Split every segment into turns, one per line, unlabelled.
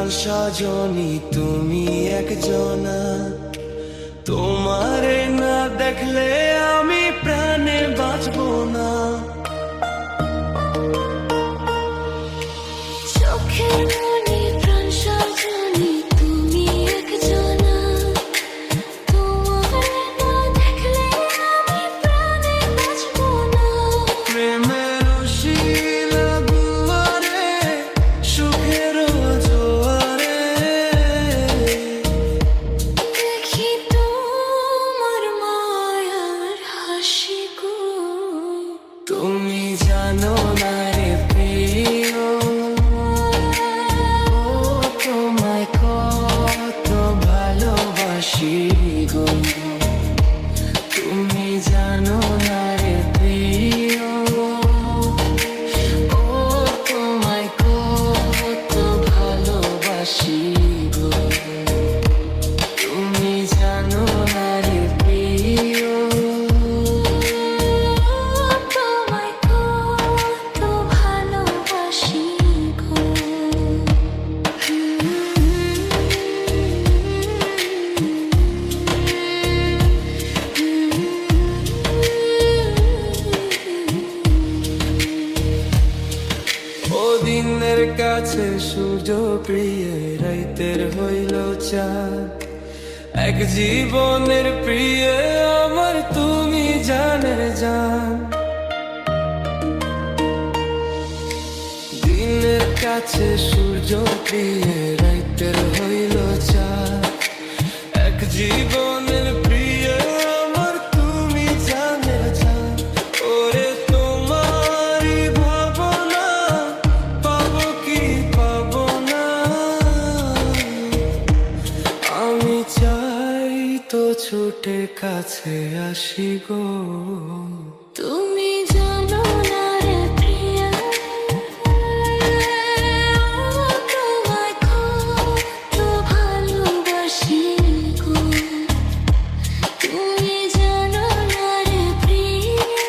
প্রাণ সজনী তুমি একজনা, তোমারে না দেখলে আমি প্রাণে বাঁচবো না।
চোখের মনি প্রাণ সজনী তুমি একজনা, তোমারে না দেখলে আমি প্রাণে বাঁচবো না।
প্রেমের শিলা দুয়ারে সুখের জোয়ারে
দেখি তোমার মায়ার হাসি গো।
তুমি জানো না রে প্রিয়, ও তোমায় কত ভালোবাসি গো। তুমি জানো না রে প্রিয়, ও তোমায় কত ভালোবাসি গো। তুমি জানো না রে প্রিয়,
তোমায় কত ভালোবাসি গো।
ও দিনের কাছে সূর্য প্রিয়, রাইতের হইল চাঁদ। এক জীবনের প্রিয় আমার তুমি জানের জান। দিনের কাছে সূর্য প্রিয়, রাইতের হইল চাঁদ। এক জীবনের প্রিয় আমার তুমি জানের জান। ওরে তোমারই ভাবনা পাবো কি পাবো না, আমি চাই তো ছুটে কাছে আসি গো।
তুমি জানো না রে প্রিয়া, তোমায় কত ভালোবাসি গো। তুমি জানো না রে প্রিয়া,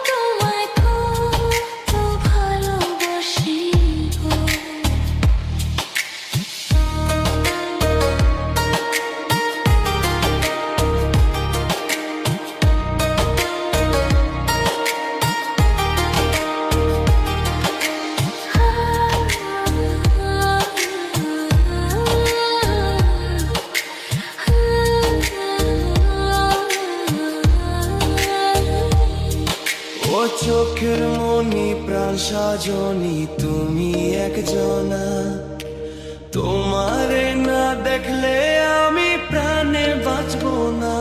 তোমায় কত ভালোবাসি গো।
ও চোখের মনি প্রাণ সজনী তুমি একজনা, তোমারে না দেখলে আমি প্রাণে বাঁচবো না।